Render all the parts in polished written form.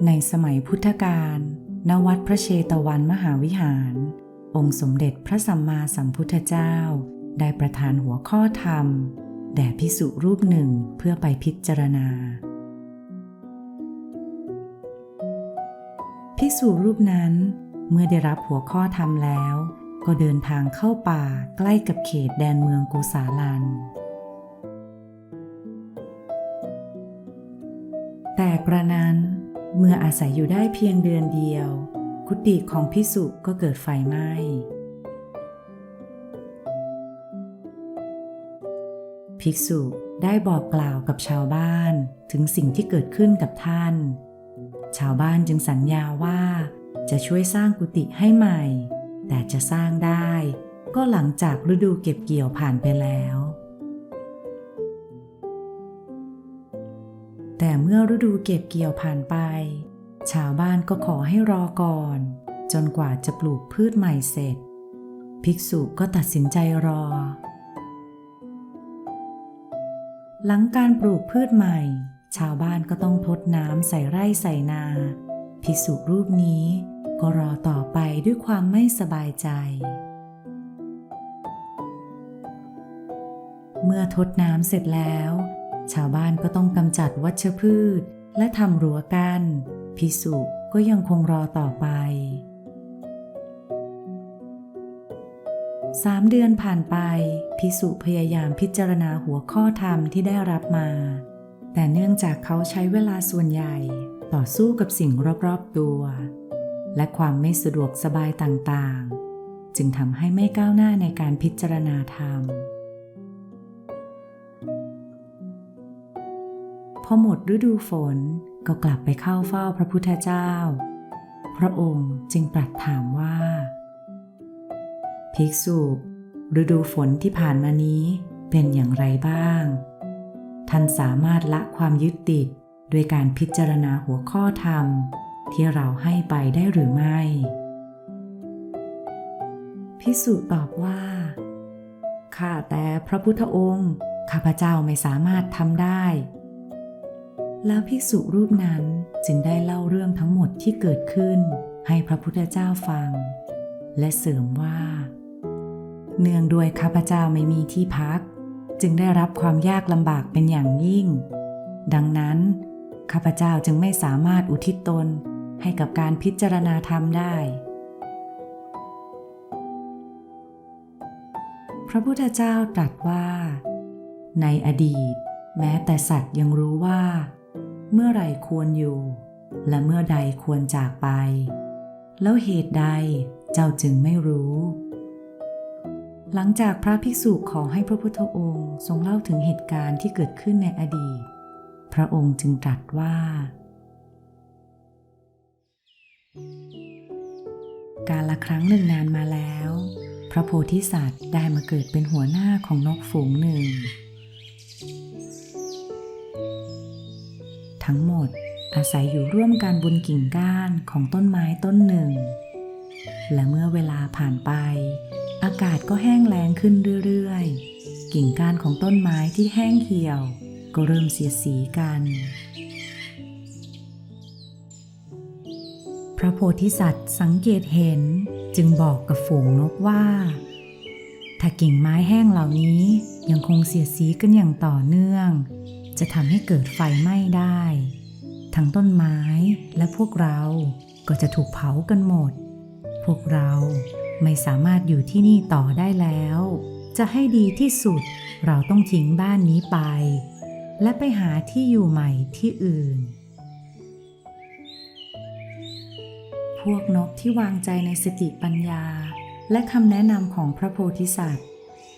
ในสมัยพุทธกาล ณ วัดพระเชตวันมหาวิหาร องค์สมเด็จพระสัมมาสัมพุทธเจ้าได้ประทานหัวข้อธรรมแด่ภิกษุรูปหนึ่งเพื่อไปพิจารณาภิกษุรูปนั้นเมื่อได้รับหัวข้อธรรมแล้วก็เดินทางเข้าป่าใกล้กับเขตแดนเมืองกุสาลันแต่กระนั้นเมื่ออาศัยอยู่ได้เพียงเดือนเดียวกุฏิของภิกษุก็เกิดไฟไหม้ภิกษุได้บอกกล่าวกับชาวบ้านถึงสิ่งที่เกิดขึ้นกับท่านชาวบ้านจึงสัญญาว่าจะช่วยสร้างกุฏิให้ใหม่แต่จะสร้างได้ก็หลังจากฤดูเก็บเกี่ยวผ่านไปแล้วแต่เมื่อฤดูเก็บเกี่ยวผ่านไปชาวบ้านก็ขอให้รอก่อนจนกว่าจะปลูกพืชใหม่เสร็จภิกษุก็ตัดสินใจรอหลังการปลูกพืชใหม่ชาวบ้านก็ต้องทดน้ำใส่ไร่ใส่นาภิกษุรูปนี้ก็รอต่อไปด้วยความไม่สบายใจเมื่อทดน้ำเสร็จแล้วชาวบ้านก็ต้องกำจัดวัชพืชและทำรั้วกั้นภิกษุก็ยังคงรอต่อไป3 เดือนผ่านไปภิกษุพยายามพิจารณาหัวข้อธรรมที่ได้รับมาแต่เนื่องจากเขาใช้เวลาส่วนใหญ่ต่อสู้กับสิ่งรอบๆตัวและความไม่สะดวกสบายต่างๆจึงทำให้ไม่ก้าวหน้าในการพิจารณาธรรมพอหมดฤดูฝนก็กลับไปเข้าเฝ้าพระพุทธเจ้าพระองค์จึงตรัสถามว่าภิกษุฤดูฝนที่ผ่านมานี้เป็นอย่างไรบ้างท่านสามารถละความยึดติดโดยการพิจารณาหัวข้อธรรมที่เราให้ไปได้หรือไม่ภิกษุตอบว่าข้าแต่พระพุทธองค์ข้าพเจ้าไม่สามารถทำได้แล้วภิกษุรูปนั้นจึงได้เล่าเรื่องทั้งหมดที่เกิดขึ้นให้พระพุทธเจ้าฟังและเสริมว่าเนื่องด้วยข้าพเจ้าไม่มีที่พักจึงได้รับความยากลำบากเป็นอย่างยิ่งดังนั้นข้าพเจ้าจึงไม่สามารถอุทิศตนให้กับการพิจารณาธรรมได้พระพุทธเจ้าตรัสว่าในอดีตแม้แต่สัตว์ยังรู้ว่าเมื่อไหร่ควรอยู่และเมื่อใดควรจากไปแล้วเหตุใดเจ้าจึงไม่รู้หลังจากพระภิกษุขอให้พระพุทธองค์ทรงเล่าถึงเหตุการณ์ที่เกิดขึ้นในอดีตพระองค์จึงตรัสว่ากาลครั้งหนึ่งนานมาแล้วพระโพธิสัตว์ได้มาเกิดเป็นหัวหน้าของนกฝูงหนึ่งทั้งหมดอาศัยอยู่ร่วมกันบนกิ่งก้านของต้นไม้ต้นหนึ่งและเมื่อเวลาผ่านไปอากาศก็แห้งแล้งขึ้นเรื่อยๆกิ่งก้านของต้นไม้ที่แห้งเหี่ยวก็เริ่มเสียดสีกันพระโพธิสัตว์สังเกตเห็นจึงบอกกับฝูงนกว่าถ้ากิ่งไม้แห้งเหล่านี้ยังคงเสียดสีกันอย่างต่อเนื่องจะทำให้เกิดไฟไหม้ได้ทั้งต้นไม้และพวกเราก็จะถูกเผากันหมดพวกเราไม่สามารถอยู่ที่นี่ต่อได้แล้วจะให้ดีที่สุดเราต้องทิ้งบ้านนี้ไปและไปหาที่อยู่ใหม่ที่อื่นพวกนกที่วางใจในสติปัญญาและคำแนะนำของพระโพธิสัตว์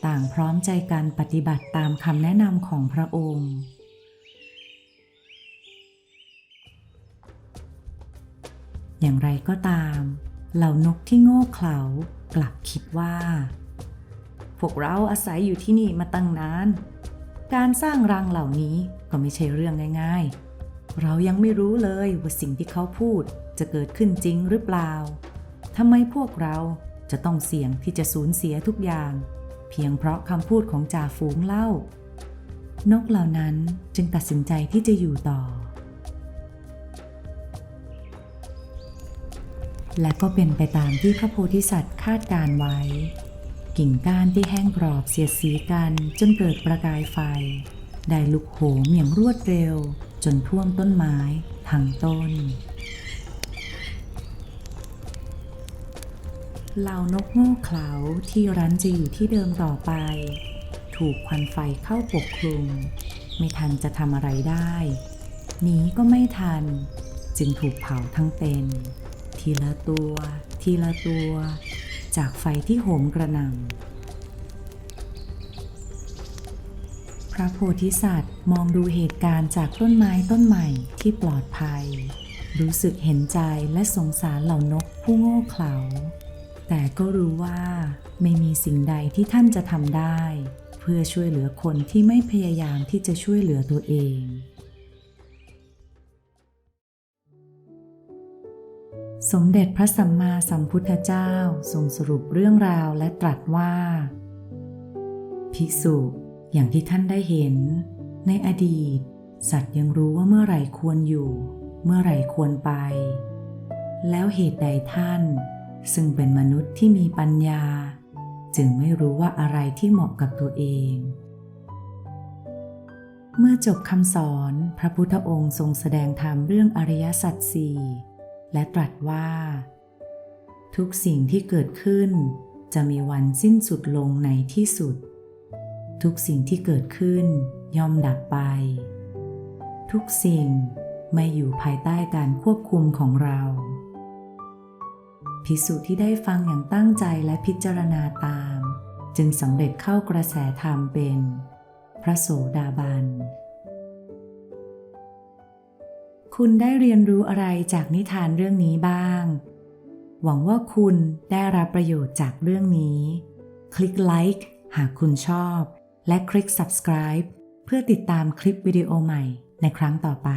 ต่างพร้อมใจกันปฏิบัติตามคำแนะนำของพระองค์อย่างไรก็ตามเหล่านกที่โง่เขลากลับคิดว่าพวกเราอาศัยอยู่ที่นี่มาตั้งนานการสร้างรังเหล่านี้ก็ไม่ใช่เรื่องง่ายๆเรายังไม่รู้เลยว่าสิ่งที่เขาพูดจะเกิดขึ้นจริงหรือเปล่าทำไมพวกเราจะต้องเสี่ยงที่จะสูญเสียทุกอย่างเพียงเพราะคำพูดของจ่าฝูงเล่านกเหล่านั้นจึงตัดสินใจที่จะอยู่ต่อ และก็เป็นไปตามที่พระโพธิสัตว์คาดการไว้ กิ่งก้านที่แห้งกรอบเสียดสีกันจนเกิดประกายไฟได้ลุกโหมอย่างรวดเร็วจนท่วมต้นไม้ทั้งต้นเหล่านกโง่เขลาที่รั้นจะอยู่ที่เดิมต่อไปถูกควันไฟเข้าปกคลุมไม่ทันจะทำอะไรได้หนีก็ไม่ทันจึงถูกเผาทั้งเป็นทีละตัวทีละตัวจากไฟที่โหมกระหน่ำพระโพธิสัตว์มองดูเหตุการณ์จากต้นไม้ต้นใหม่ที่ปลอดภัยรู้สึกเห็นใจและสงสารเหล่านกผู้โง่เขลาแต่ก็รู้ว่าไม่มีสิ่งใดที่ท่านจะทำได้เพื่อช่วยเหลือคนที่ไม่พยายามที่จะช่วยเหลือตัวเองสมเด็จพระสัมมาสัมพุทธเจ้าทรงสรุปเรื่องราวและตรัสว่าภิกษุอย่างที่ท่านได้เห็นในอดีตสัตว์ยังรู้ว่าเมื่อไหร่ควรอยู่เมื่อไหร่ควรไปแล้วเหตุใดท่านซึ่งเป็นมนุษย์ที่มีปัญญาจึงไม่รู้ว่าอะไรที่เหมาะกับตัวเองเมื่อจบคำสอนพระพุทธองค์ทรงแสดงธรรมเรื่องอริยสัจสี่และตรัสว่าทุกสิ่งที่เกิดขึ้นจะมีวันสิ้นสุดลงในที่สุดทุกสิ่งที่เกิดขึ้นย่อมดับไปทุกสิ่งไม่อยู่ภายใต้การควบคุมของเราภิกษุที่ได้ฟังอย่างตั้งใจและพิจารณาตามจึงสำเร็จเข้ากระแสธรรมเป็นพระโสดาบันคุณได้เรียนรู้อะไรจากนิทานเรื่องนี้บ้างหวังว่าคุณได้รับประโยชน์จากเรื่องนี้คลิกไลค์หากคุณชอบและคลิก subscribe เพื่อติดตามคลิปวิดีโอใหม่ในครั้งต่อไป